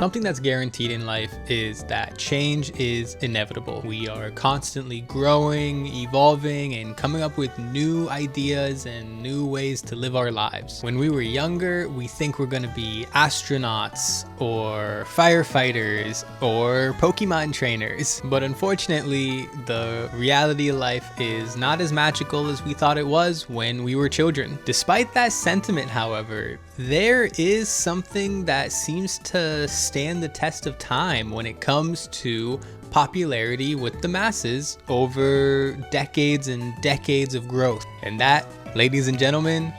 Something that's guaranteed in life is that change is inevitable. We are constantly growing, evolving, and coming up with new ideas and new ways to live our lives. When we were younger, we think we're gonna be astronauts or firefighters or Pokemon trainers. But unfortunately, the reality of life is not as magical as we thought it was when we were children. Despite that sentiment, however, there is something that seems to stand the test of time when it comes to popularity with the masses over decades and decades of growth. And that, ladies and gentlemen,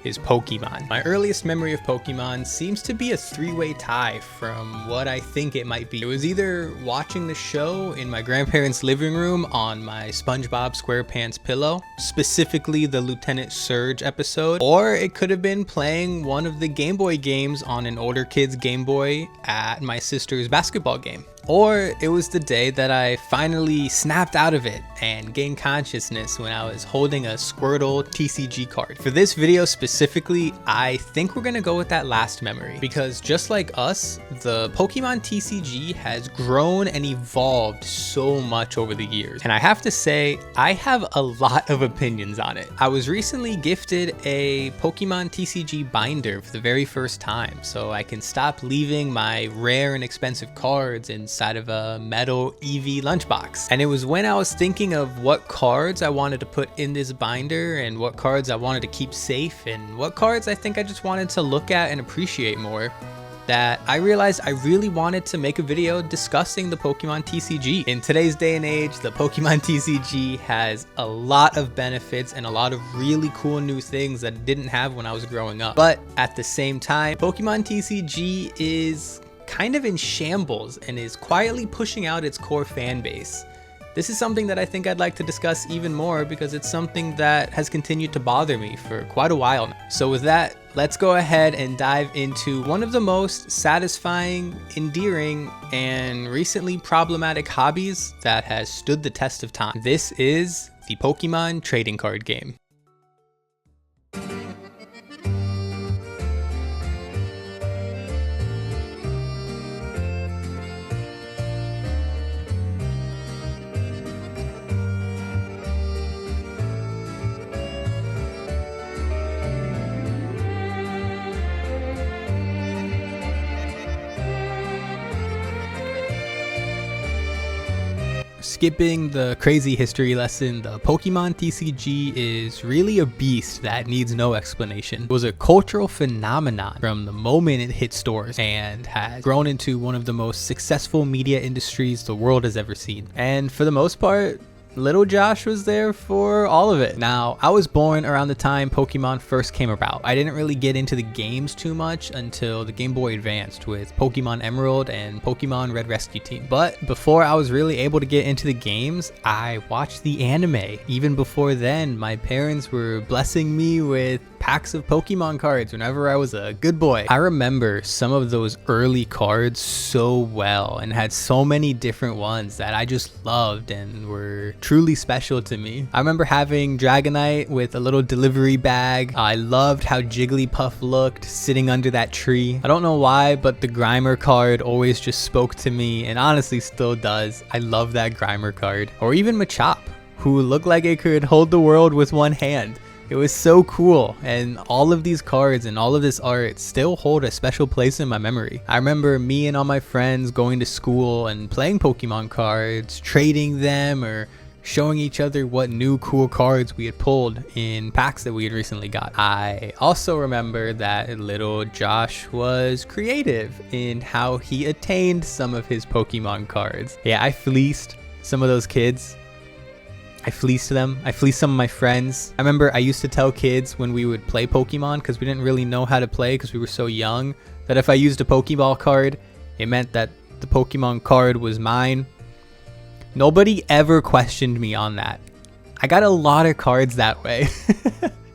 is Pokemon. My earliest memory of Pokemon seems to be a three-way tie from what I think it might be. It was either watching the show in my grandparents' living room on my SpongeBob SquarePants pillow, specifically the Lieutenant Surge episode, or it could have been playing one of the Game Boy games on an older kid's Game Boy at my sister's basketball game. Or it was the day that I finally snapped out of it and gained consciousness when I was holding a Squirtle TCG card. For this video specifically, I think we're gonna go with that last memory, because just like us, the Pokemon TCG has grown and evolved so much over the years. And I have to say, I have a lot of opinions on it. I was recently gifted a Pokemon TCG binder for the very first time, so I can stop leaving my rare and expensive cards inside of a metal EV lunchbox. And it was when I was thinking of what cards I wanted to put in this binder and what cards I wanted to keep safe and what cards I think I just wanted to look at and appreciate more, that I realized I really wanted to make a video discussing the Pokemon TCG. In today's day and age, the Pokemon TCG has a lot of benefits and a lot of really cool new things that it didn't have when I was growing up. But at the same time, Pokemon TCG is kind of in shambles and is quietly pushing out its core fan base. This is something that I think I'd like to discuss even more because it's something that has continued to bother me for quite a while now. So with that, let's go ahead and dive into one of the most satisfying, endearing, and recently problematic hobbies that has stood the test of time. This is the Pokemon trading card game. Skipping the crazy history lesson, the Pokemon TCG is really a beast that needs no explanation. It was a cultural phenomenon from the moment it hit stores and has grown into one of the most successful media industries the world has ever seen. And for the most part, little Josh was there for all of it. Now, I was born around the time Pokemon first came about. I didn't really get into the games too much until the Game Boy Advanced with Pokemon Emerald and Pokemon Red Rescue Team. But before I was really able to get into the games, I watched the anime. Even before then, my parents were blessing me with packs of Pokemon cards whenever I was a good boy. I remember some of those early cards so well and had so many different ones that I just loved and were truly special to me. I remember having Dragonite with a little delivery bag. I loved how Jigglypuff looked sitting under that tree. I don't know why, but the Grimer card always just spoke to me and honestly still does. I love that Grimer card. Or even Machop, who looked like it could hold the world with one hand. It was so cool, and all of these cards and all of this art still hold a special place in my memory. I remember me and all my friends going to school and playing Pokemon cards, trading them, or showing each other what new cool cards we had pulled in packs that we had recently got. I also remember that little Josh was creative in how he attained some of his Pokemon cards. Yeah, I fleeced some of those kids. I fleeced them. I fleeced some of my friends. I remember I used to tell kids when we would play Pokemon, because we didn't really know how to play because we were so young, that if I used a Pokeball card, it meant that the Pokemon card was mine. Nobody ever questioned me on that. I got a lot of cards that way.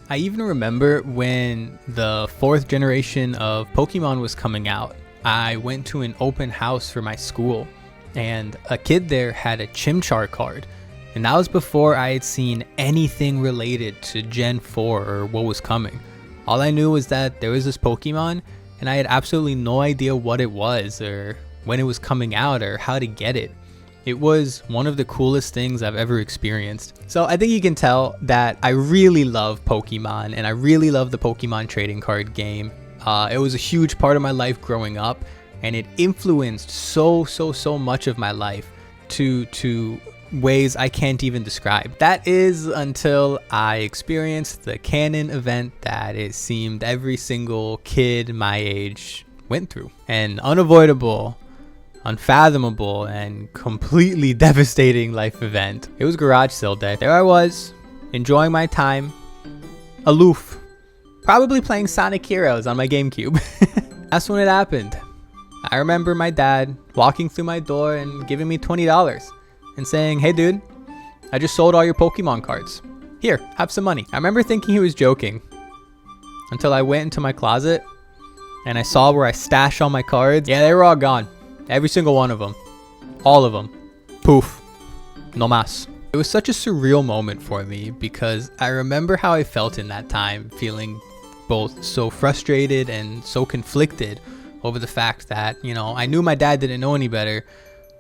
I even remember when the 4th generation of Pokemon was coming out, I went to an open house for my school, and a kid there had a Chimchar card. And that was before I had seen anything related to Gen 4 or what was coming. All I knew was that there was this Pokemon and I had absolutely no idea what it was or when it was coming out or how to get it. It was one of the coolest things I've ever experienced. So I think you can tell that I really love Pokemon, and I really love the Pokemon trading card game. It was a huge part of my life growing up, and it influenced so much of my life to ways I can't even describe. That is until I experienced the canon event that it seemed every single kid my age went through. An unavoidable, unfathomable, and completely devastating life event. It was garage sale day. There I was, enjoying my time, aloof, probably playing Sonic Heroes on my GameCube. That's when it happened. I remember my dad walking through my door and giving me $20 and saying, "Hey dude, I just sold all your Pokemon cards. Here, have some money." I remember thinking he was joking until I went into my closet and I saw where I stashed all my cards. Yeah, they were all gone. Every single one of them. All of them. Poof. No mas. It was such a surreal moment for me because I remember how I felt in that time, feeling both so frustrated and so conflicted over the fact that, you know, I knew my dad didn't know any better,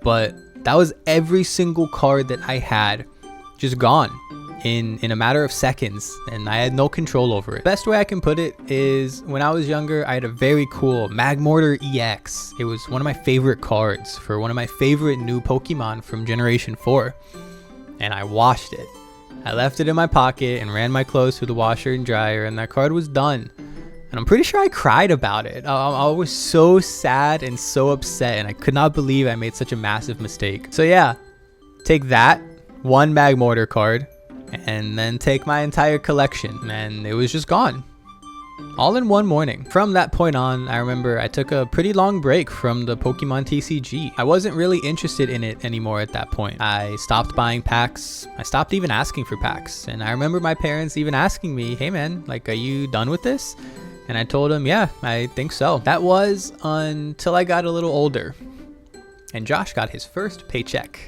but that was every single card that I had just gone in a matter of seconds, and I had no control over it. Best way I can put it is when I was younger, I had a very cool Magmortar EX. It was one of my favorite cards for one of my favorite new Pokemon from Generation 4, and I washed it. I left it in my pocket and ran my clothes through the washer and dryer, and that card was done. And I'm pretty sure I cried about it. I was so sad and so upset, and I could not believe I made such a massive mistake. So yeah, take that, one Magmortar card, and then take my entire collection, and it was just gone. All in one morning. From that point on, I remember I took a pretty long break from the Pokemon TCG. I wasn't really interested in it anymore at that point. I stopped buying packs. I stopped even asking for packs. And I remember my parents even asking me, "Hey man, like, are you done with this?" And I told them, yeah, I think so. That was until I got a little older and Josh got his first paycheck.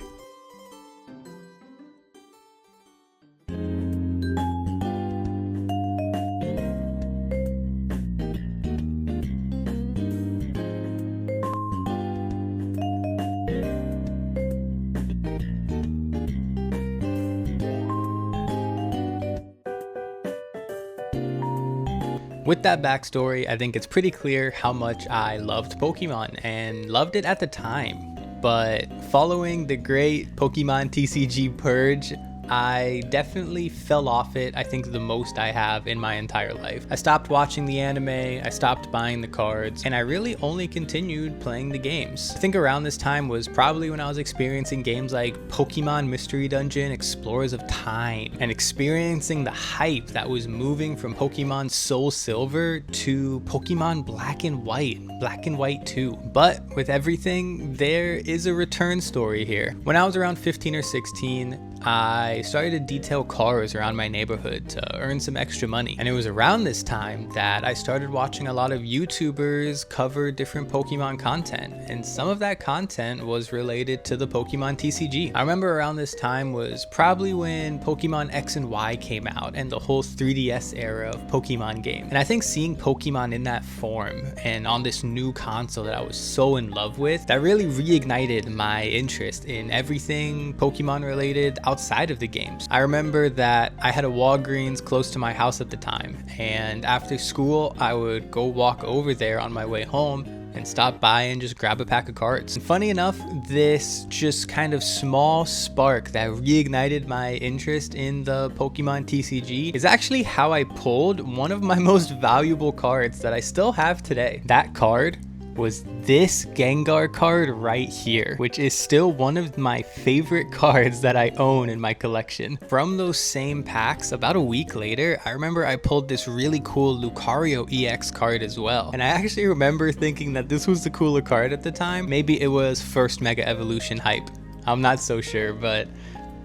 With that backstory, I think it's pretty clear how much I loved Pokemon and loved it at the time. But following the great Pokemon TCG purge, I definitely fell off it, I think the most I have in my entire life. I stopped watching the anime, I stopped buying the cards, and I really only continued playing the games. I think around this time was probably when I was experiencing games like Pokemon Mystery Dungeon, Explorers of Time, and experiencing the hype that was moving from Pokemon Soul Silver to Pokemon Black and White 2. But with everything, there is a return story here. When I was around 15 or 16, I started to detail cars around my neighborhood to earn some extra money. And it was around this time that I started watching a lot of YouTubers cover different Pokemon content. And some of that content was related to the Pokemon TCG. I remember around this time was probably when Pokemon X and Y came out and the whole 3DS era of Pokemon game. And I think seeing Pokemon in that form and on this new console that I was so in love with, that really reignited my interest in everything Pokemon related outside of the games. I remember that I had a Walgreens close to my house at the time, and after school I would go walk over there on my way home and stop by and just grab a pack of cards. And funny enough, this just kind of small spark that reignited my interest in the Pokemon TCG is actually how I pulled one of my most valuable cards that I still have today. That card was this Gengar card right here, which is still one of my favorite cards that I own in my collection. From those same packs, about a week later, I remember I pulled this really cool Lucario EX card as well. And I actually remember thinking that this was the cooler card at the time. Maybe it was first Mega Evolution hype. I'm not so sure, but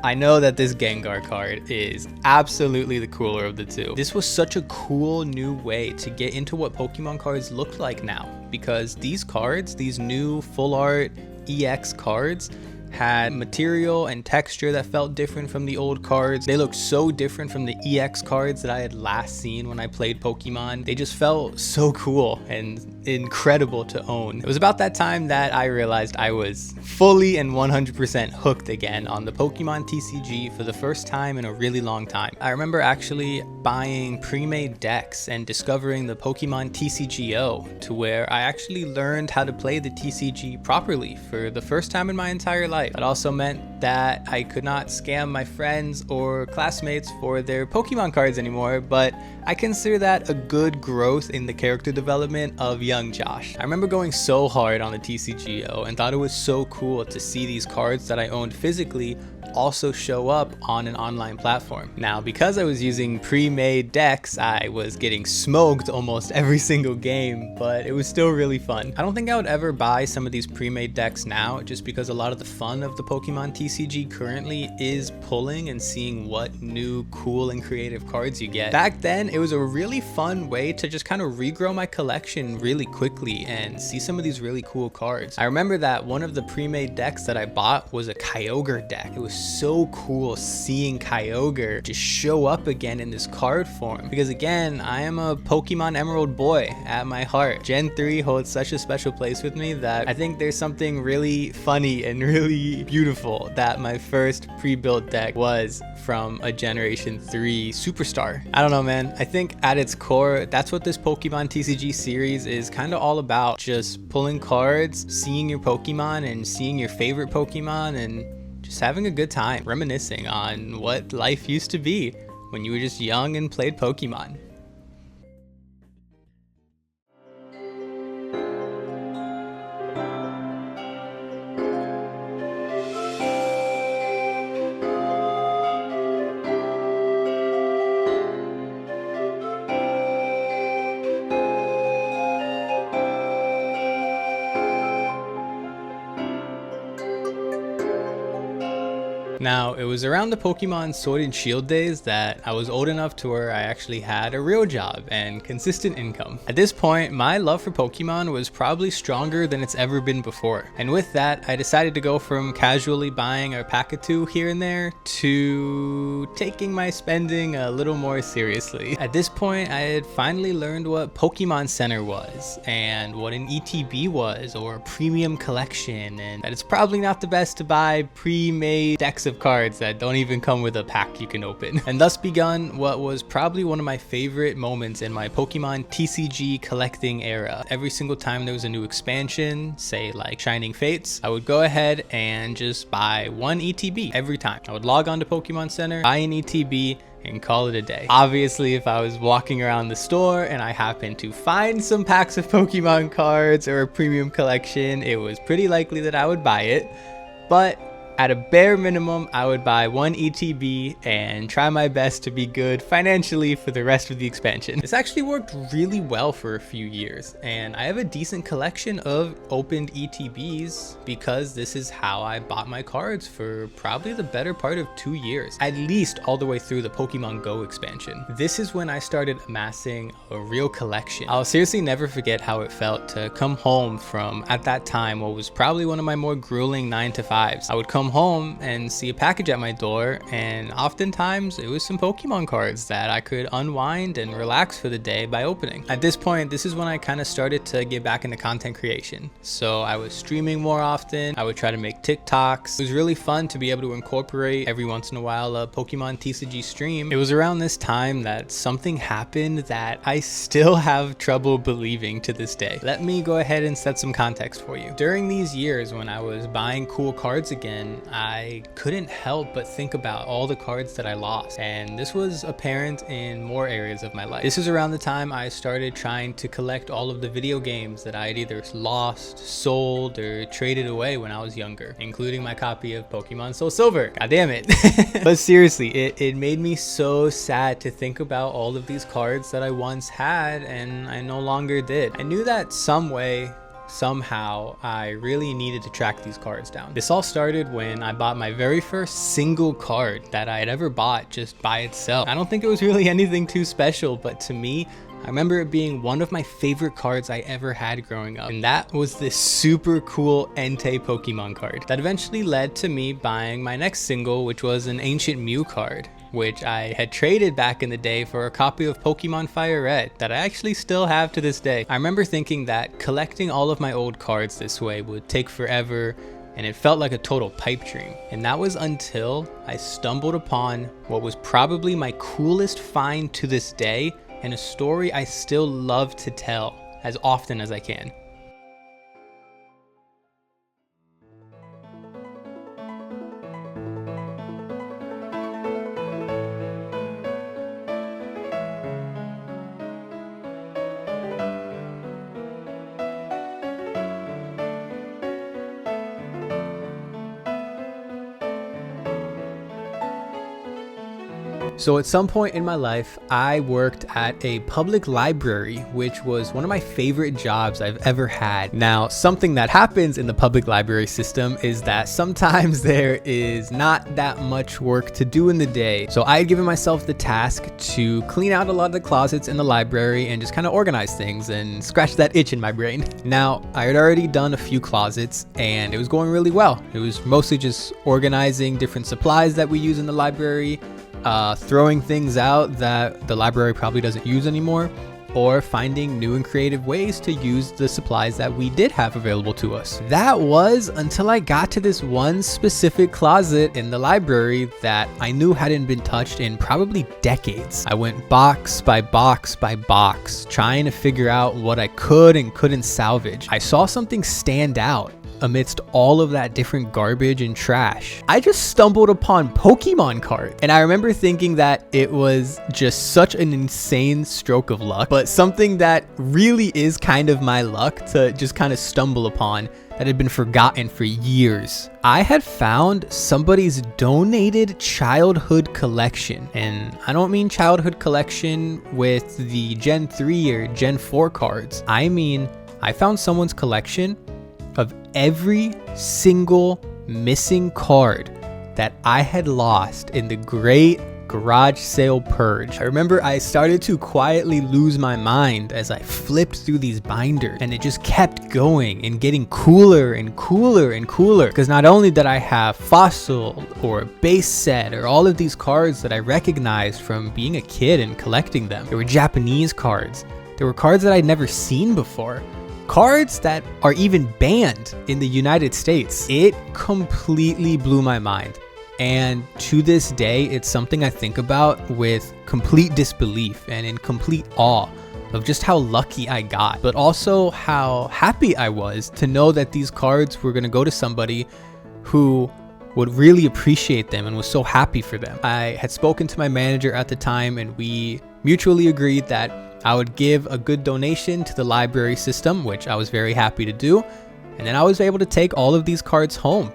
I know that this Gengar card is absolutely the cooler of the two. This was such a cool new way to get into what Pokemon cards look like now, because these cards, these new full art EX cards, had material and texture that felt different from the old cards. They looked so different from the EX cards that I had last seen when I played Pokemon. They just felt so cool and incredible to own. It was about that time that I realized I was fully and 100% hooked again on the Pokemon TCG for the first time in a really long time. I remember actually buying pre-made decks and discovering the Pokemon TCGO, to where I actually learned how to play the TCG properly for the first time in my entire life. It also meant that I could not scam my friends or classmates for their Pokemon cards anymore, but I consider that a good growth in the character development of young Josh. I remember going so hard on the TCGO and thought it was so cool to see these cards that I owned physically also show up on an online platform. Now, because I was using pre-made decks, I was getting smoked almost every single game, but it was still really fun. I don't think I would ever buy some of these pre-made decks now, just because a lot of the fun of the Pokemon TCG currently is pulling and seeing what new cool and creative cards you get. Back then, it was a really fun way to just kind of regrow my collection really quickly and see some of these really cool cards. I remember that one of the pre-made decks that I bought was a Kyogre deck. It was so cool seeing Kyogre just show up again in this card form, because again, I am a Pokemon Emerald boy at my heart. Gen 3 holds such a special place with me that I think there's something really funny and really beautiful that my first pre-built deck was from a Generation 3 superstar. I don't know, man. I think at its core, that's what this Pokemon TCG series is kind of all about. Just pulling cards, seeing your Pokemon and seeing your favorite Pokemon, and just having a good time, reminiscing on what life used to be when you were just young and played Pokemon. Now, it was around the Pokemon Sword and Shield days that I was old enough to where I actually had a real job and consistent income. At this point, my love for Pokemon was probably stronger than it's ever been before. And with that, I decided to go from casually buying a pack or two here and there to taking my spending a little more seriously. At this point, I had finally learned what Pokemon Center was, and what an ETB was, or a premium collection, and that it's probably not the best to buy pre-made decks of cards that don't even come with a pack you can open. And thus begun what was probably one of my favorite moments in my Pokemon TCG collecting era. Every single time there was a new expansion, say like Shining Fates, I would go ahead and just buy one ETB every time. I would log on to Pokemon Center, buy an ETB, and call it a day. Obviously, if I was walking around the store and I happened to find some packs of Pokemon cards or a premium collection, it was pretty likely that I would buy it. But at a bare minimum, I would buy one ETB and try my best to be good financially for the rest of the expansion. This actually worked really well for a few years, and I have a decent collection of opened ETBs because this is how I bought my cards for probably the better part of 2 years, at least all the way through the Pokemon Go expansion. This is when I started amassing a real collection. I'll seriously never forget how it felt to come home from, at that time, what was probably one of my more grueling 9-to-5s. I would come home and see a package at my door, and oftentimes it was some Pokemon cards that I could unwind and relax for the day by opening. At this point, this is when I kind of started to get back into content creation. So I was streaming more often. I would try to make TikToks. It was really fun to be able to incorporate every once in a while a Pokemon TCG stream. It was around this time that something happened that I still have trouble believing to this day. Let me go ahead and set some context for you. During these years when I was buying cool cards again, I couldn't help but think about all the cards that I lost, and this was apparent in more areas of my life. This is around the time I started trying to collect all of the video games that I had either lost, sold, or traded away when I was younger, including my copy of Pokemon Soul Silver. God damn it. But seriously, it made me so sad to think about all of these cards that I once had and I no longer did. I knew that somehow I really needed to track these cards down. This all started when I bought my very first single card that I had ever bought just by itself. I don't think it was really anything too special, but to me, I remember it being one of my favorite cards I ever had growing up, and that was this super cool Entei Pokemon card that eventually led to me buying my next single, which was an Ancient Mew card, which I had traded back in the day for a copy of Pokemon Fire Red that I actually still have to this day. I remember thinking that collecting all of my old cards this way would take forever, and it felt like a total pipe dream. And that was until I stumbled upon what was probably my coolest find to this day, and a story I still love to tell as often as I can. So at some point in my life, I worked at a public library, which was one of my favorite jobs I've ever had. Now, something that happens in the public library system is that sometimes there is not that much work to do in the day. So I had given myself the task to clean out a lot of the closets in the library and just kind of organize things and scratch that itch in my brain. Now, I had already done a few closets and it was going really well. It was mostly just organizing different supplies that we use in the library, throwing things out that the library probably doesn't use anymore, or finding new and creative ways to use the supplies that we did have available to us. That was until I got to this one specific closet in the library that I knew hadn't been touched in probably decades. I went box by box by box, trying to figure out what I could and couldn't salvage. I saw something stand out amidst all of that different garbage and trash. I just stumbled upon Pokemon cards, and I remember thinking that it was just such an insane stroke of luck, but something that really is kind of my luck to just kind of stumble upon that had been forgotten for years. I had found somebody's donated childhood collection, and I don't mean childhood collection with the Gen 3 or Gen 4 cards. I mean, I found someone's collection of every single missing card that I had lost in the great garage sale purge. I remember I started to quietly lose my mind as I flipped through these binders, and it just kept going and getting cooler and cooler and cooler, because not only did I have fossil or base set or all of these cards that I recognized from being a kid and collecting them. There were Japanese cards. There were cards that I'd never seen before. Cards that are even banned in the United States. It completely blew my mind. And to this day, it's something I think about with complete disbelief and in complete awe of just how lucky I got, but also how happy I was to know that these cards were gonna go to somebody who would really appreciate them and was so happy for them. I had spoken to my manager at the time, and we mutually agreed that I would give a good donation to the library system, which I was very happy to do. And then I was able to take all of these cards home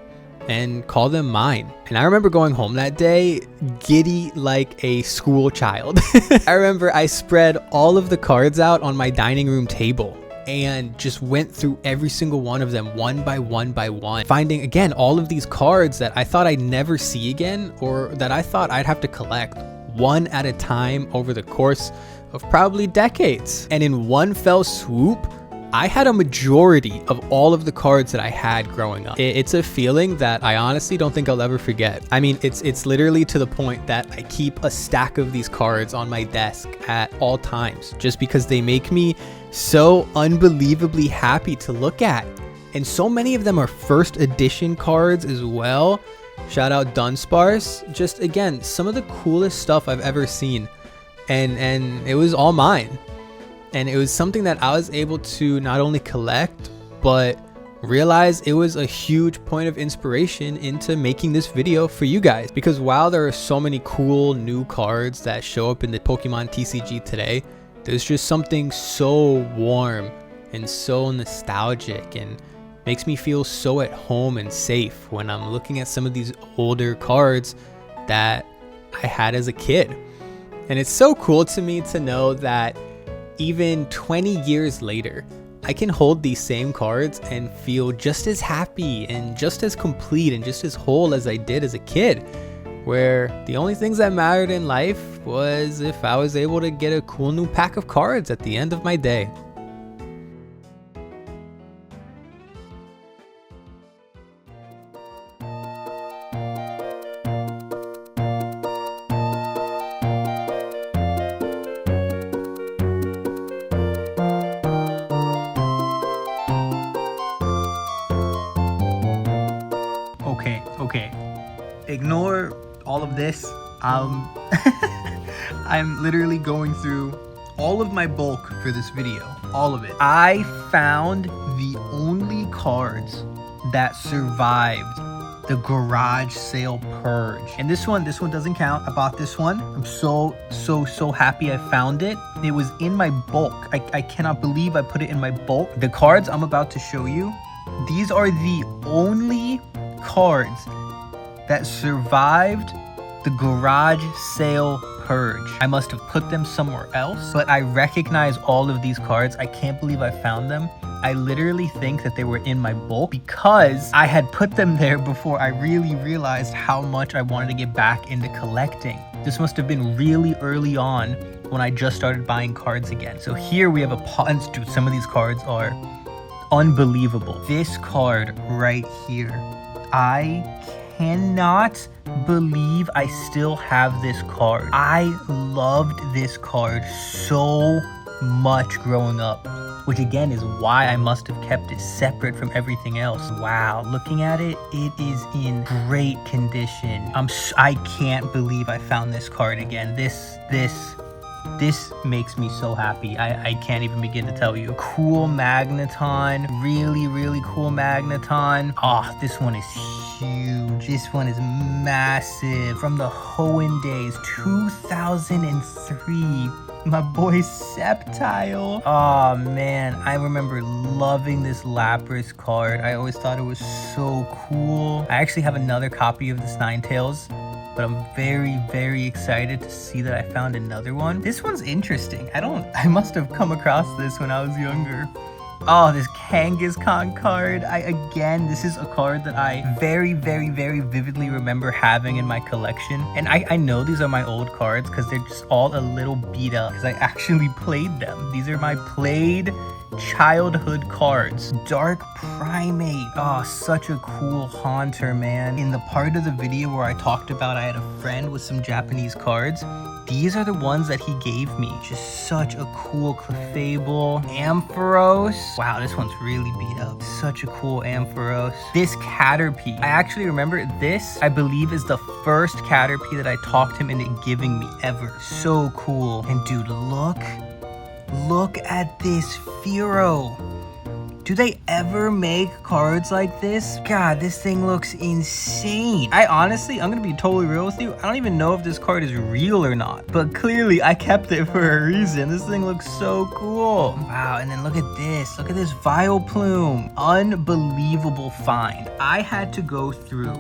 and call them mine. And I remember going home that day giddy like a school child. I remember I spread all of the cards out on my dining room table and just went through every single one of them one by one, finding again all of these cards that I thought I'd never see again, or that I thought I'd have to collect one at a time over the course of probably decades. And in one fell swoop, I had a majority of all of the cards that I had growing up. It's a feeling that I honestly don't think I'll ever forget. I mean, it's literally to the point that I keep a stack of these cards on my desk at all times, just because they make me so unbelievably happy to look at. And so many of them are first edition cards as well. Shout out Dunsparce. Just again, some of the coolest stuff I've ever seen. And it was all mine. And it was something that I was able to not only collect, but realize it was a huge point of inspiration into making this video for you guys. Because while there are so many cool new cards that show up in the Pokemon TCG today, there's just something so warm and so nostalgic and makes me feel so at home and safe when I'm looking at some of these older cards that I had as a kid. And it's so cool to me to know that even 20 years later, I can hold these same cards and feel just as happy and just as complete and just as whole as I did as a kid. where the only things that mattered in life was if I was able to get a cool new pack of cards at the end of my day. Okay. Ignore all of this. I'm literally going through all of my bulk for this video. All of it. I found the only cards that survived the garage sale purge. And this one doesn't count. I bought this one. I'm so happy I found it. It was in my bulk. I cannot believe I put it in my bulk. The cards I'm about to show you, these are the only cards that survived the garage sale purge. I must have put them somewhere else, but I recognize all of these cards. I can't believe I found them. I literally think that they were in my bulk because I had put them there before I really realized how much I wanted to get back into collecting. This must have been really early on when I just started buying cards again. So here we have a dude, some of these cards are unbelievable. This card right here, I cannot believe I still have this card. I loved this card so much growing up, which again is why I must have kept it separate from everything else. Wow, looking at it, it is in great condition. I can't believe I found this card again. This makes me so happy. I can't even begin to tell you. Cool Magneton, really cool Magneton. Oh, this one is huge. This one is massive. From the Hoenn days, 2003. My boy Sceptile. Oh man, I remember loving this Lapras card. I always thought it was so cool. I actually have another copy of this Ninetales, but I'm very excited to see that I found another one. This one's interesting. I must have come across this when I was younger. Oh, this Kangaskhan card. This is a card that I very vividly remember having in my collection. And I know these are my old cards because they're just all a little beat up because I actually played them. These are my played childhood cards. Dark Primate. Oh, such a cool Haunter, man. In the part of the video where I talked about I had a friend with some Japanese cards, these are the ones that he gave me. Just such a cool Clefable. Ampharos. Wow, this one's really beat up. Such a cool Ampharos. This Caterpie. I actually remember this, I believe, is the first Caterpie that I talked him into giving me ever. So cool. And dude, look at this Fearow. Do they ever make cards like this? God, this thing looks insane. I'm gonna be totally real with you. I don't even know if this card is real or not, but clearly I kept it for a reason. This thing looks so cool. Wow, and then look at this. Look at this Vileplume. Unbelievable find. I had to go through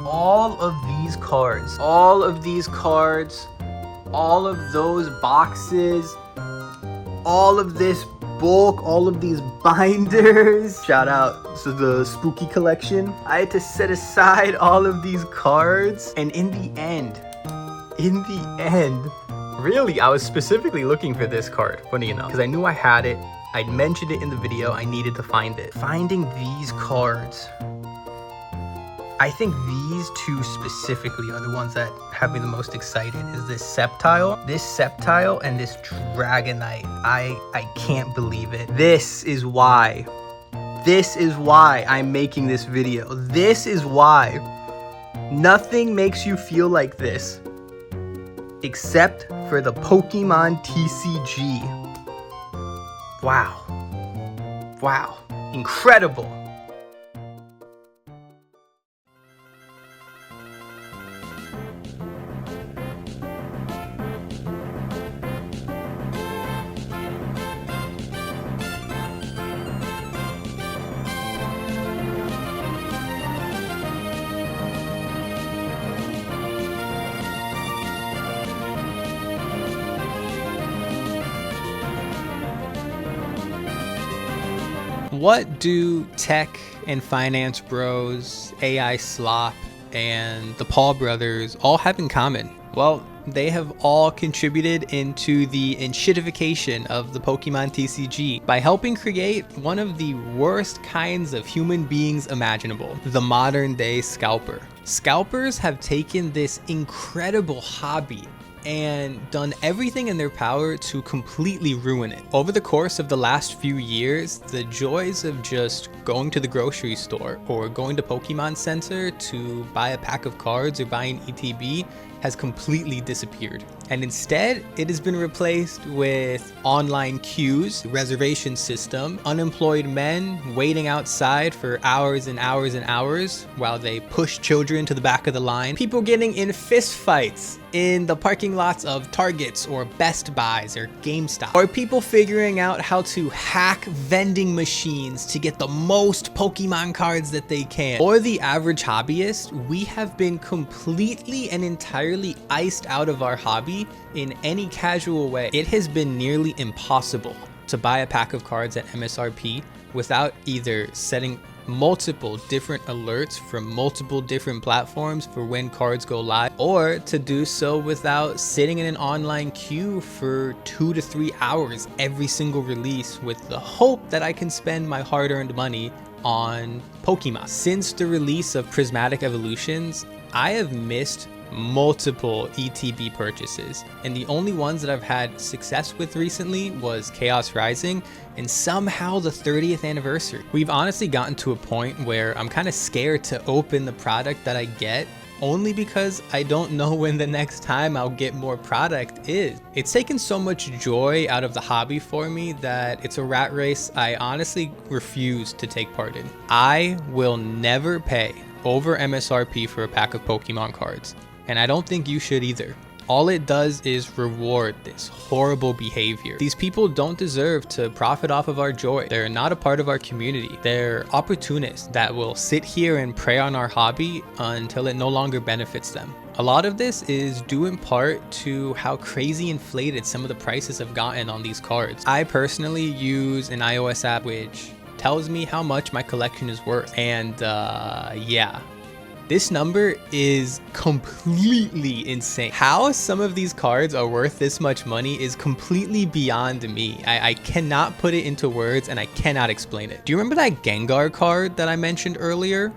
all of these cards, all of those boxes, all of this bulk, all of these binders. Shout out to the spooky collection. I had to set aside all of these cards, and in the end, really, I was specifically looking for this card, funny enough, because I knew I had it. I'd mentioned it in the video. I needed to find it. Finding these cards, I think these two specifically are the ones that have me the most excited. Is this Sceptile and this Dragonite. I can't believe it. This is why I'm making this video. This is why nothing makes you feel like this except for the Pokemon TCG. Wow, incredible. What do tech and finance bros, AI slop, and the Paul brothers all have in common? Well, they have all contributed into the enshittification of the Pokemon TCG by helping create one of the worst kinds of human beings imaginable, the modern day scalper. Scalpers have taken this incredible hobby and done everything in their power to completely ruin it. Over the course of the last few years, the joys of just going to the grocery store or going to Pokemon Center to buy a pack of cards or buy an ETB has completely disappeared. And instead, it has been replaced with online queues, reservation system, unemployed men waiting outside for hours and hours and hours while they push children to the back of the line, people getting in fist fights in the parking lots of Targets or Best Buys or GameStop, or people figuring out how to hack vending machines to get the most Pokemon cards that they can. Or the average hobbyist, we have been completely and entirely iced out of our hobby in any casual way. It has been nearly impossible to buy a pack of cards at MSRP without either setting multiple different alerts from multiple different platforms for when cards go live, or to do so without sitting in an online queue for 2 to 3 hours every single release with the hope that I can spend my hard-earned money on Pokemon. Since the release of Prismatic Evolutions, I have missed multiple ETB purchases, and the only ones that I've had success with recently was Chaos Rising and somehow the 30th anniversary. We've honestly gotten to a point where I'm kind of scared to open the product that I get, only because I don't know when the next time I'll get more product is. It's taken so much joy out of the hobby for me that it's a rat race I honestly refuse to take part in. I will never pay over MSRP for a pack of Pokemon cards, and I don't think you should either. All it does is reward this horrible behavior. These people don't deserve to profit off of our joy. They're not a part of our community. They're opportunists that will sit here and prey on our hobby until it no longer benefits them. A lot of this is due in part to how crazy inflated some of the prices have gotten on these cards. I personally use an iOS app which tells me how much my collection is worth, and yeah. This number is completely insane. How some of these cards are worth this much money is completely beyond me. I cannot put it into words, and I cannot explain it. Do you remember that Gengar card that I mentioned earlier?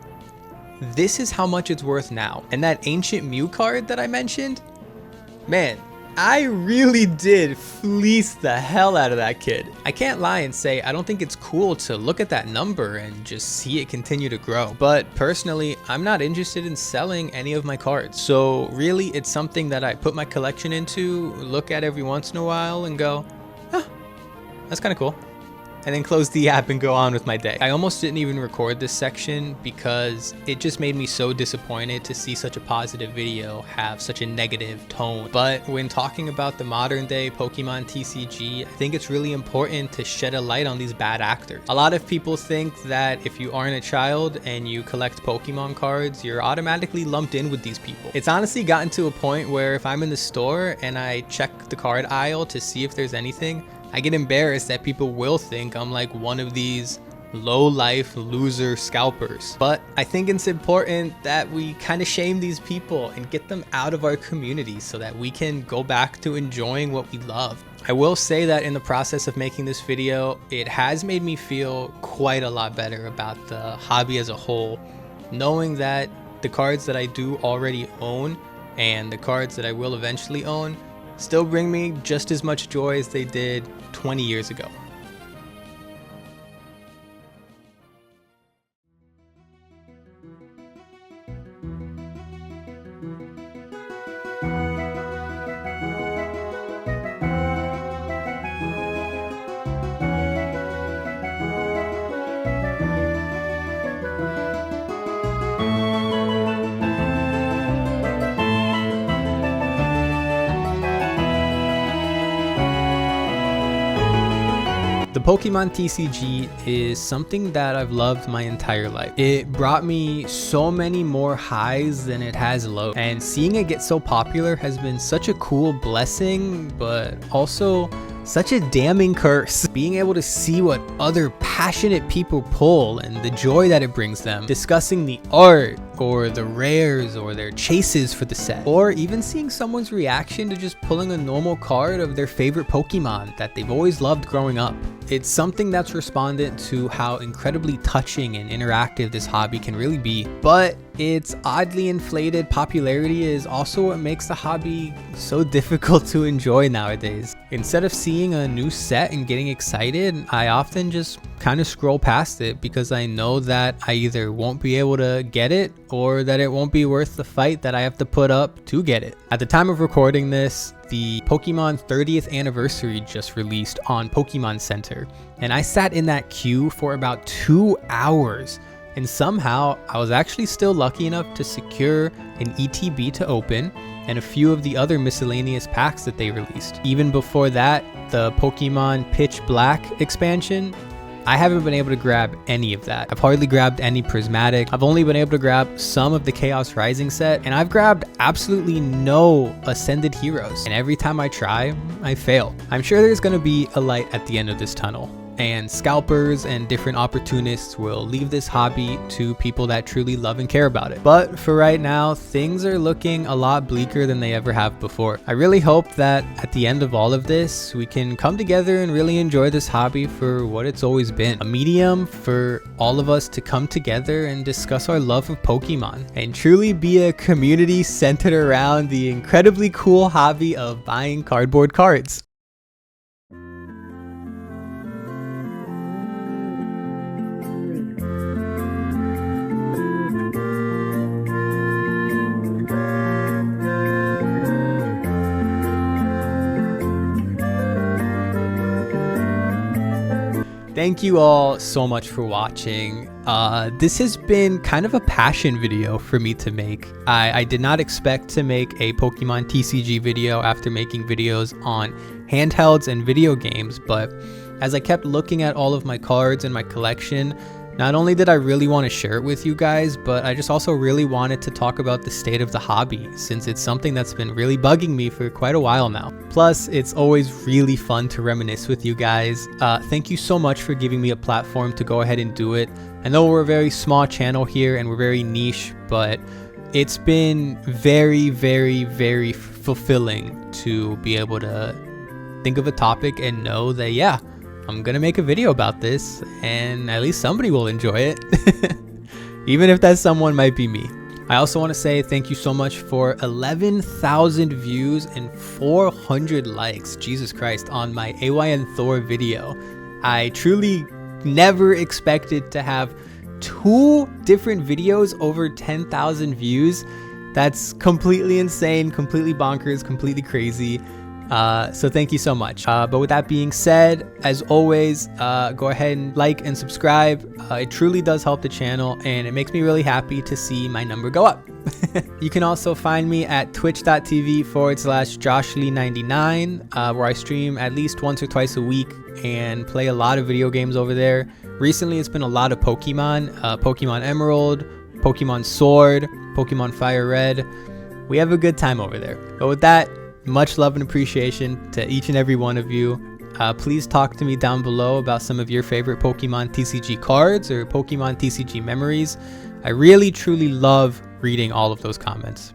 This is how much it's worth now. And that Ancient Mew card that I mentioned? Man, I really did fleece the hell out of that kid. I can't lie and say I don't think it's cool to look at that number and just see it continue to grow. But personally, I'm not interested in selling any of my cards. So really, it's something that I put my collection into, look at every once in a while and go, huh, that's kind of cool, and then close the app and go on with my day. I almost didn't even record this section because it just made me so disappointed to see such a positive video have such a negative tone. But when talking about the modern day Pokemon TCG, I think it's really important to shed a light on these bad actors. A lot of people think that if you aren't a child and you collect Pokemon cards, you're automatically lumped in with these people. It's honestly gotten to a point where if I'm in the store and I check the card aisle to see if there's anything, I get embarrassed that people will think I'm like one of these low-life loser scalpers. But I think it's important that we kind of shame these people and get them out of our community so that we can go back to enjoying what we love. I will say that in the process of making this video, it has made me feel quite a lot better about the hobby as a whole, knowing that the cards that I do already own and the cards that I will eventually own still bring me just as much joy as they did 20 years ago. The Pokemon TCG is something that I've loved my entire life. It brought me so many more highs than it has lows, and seeing it get so popular has been such a cool blessing, but also such a damning curse. Being able to see what other passionate people pull and the joy that it brings them, discussing the art or the rares or their chases for the set, or even seeing someone's reaction to just pulling a normal card of their favorite Pokemon that they've always loved growing up. It's something that's responded to how incredibly touching and interactive this hobby can really be, but its oddly inflated popularity is also what makes the hobby so difficult to enjoy nowadays. Instead of seeing a new set and getting excited, I often just kind of scroll past it because I know that I either won't be able to get it or that it won't be worth the fight that I have to put up to get it. At the time of recording this, the Pokemon 30th anniversary just released on Pokemon Center, and I sat in that queue for about 2 hours. And somehow I was actually still lucky enough to secure an ETB to open and a few of the other miscellaneous packs that they released. Even before that, the Pokemon Pitch Black expansion, I haven't been able to grab any of that. I've hardly grabbed any Prismatic. I've only been able to grab some of the Chaos Rising set, and I've grabbed absolutely no Ascended Heroes. And every time I try, I fail. I'm sure there's gonna be a light at the end of this tunnel, and scalpers and different opportunists will leave this hobby to people that truly love and care about it. But for right now, things are looking a lot bleaker than they ever have before. I really hope that at the end of all of this, we can come together and really enjoy this hobby for what it's always been. A medium for all of us to come together and discuss our love of Pokemon and truly be a community centered around the incredibly cool hobby of buying cardboard cards. Thank you all so much for watching. This has been kind of a passion video for me to make. I did not expect to make a Pokemon TCG video after making videos on handhelds and video games, but as I kept looking at all of my cards in my collection, not only did I really want to share it with you guys, but I just also really wanted to talk about the state of the hobby, since it's something that's been really bugging me for quite a while now. Plus, it's always really fun to reminisce with you guys. Thank you so much for giving me a platform to go ahead and do it. I know we're a very small channel here and we're very niche, but it's been very, very, very fulfilling to be able to think of a topic and know that, yeah, I'm gonna make a video about this and at least somebody will enjoy it. Even if that someone might be me. I also want to say thank you so much for 11,000 views and 400 likes, Jesus Christ, on my AYN Thor video. I truly never expected to have 2 different videos over 10,000 views. That's completely insane, completely bonkers, completely crazy. So thank you so much. But with that being said, as always, go ahead and like and subscribe. It truly does help the channel and it makes me really happy to see my number go up. You can also find me at twitch.tv/Josh.Lii99, where I stream at least once or twice a week and play a lot of video games over there. Recently, it's been a lot of Pokemon, Pokemon Emerald, Pokemon Sword, Pokemon Fire Red. We have a good time over there. But with that, much love and appreciation to each and every one of you. Please talk to me down below about some of your favorite Pokemon TCG cards or Pokemon TCG memories. I really truly love reading all of those comments.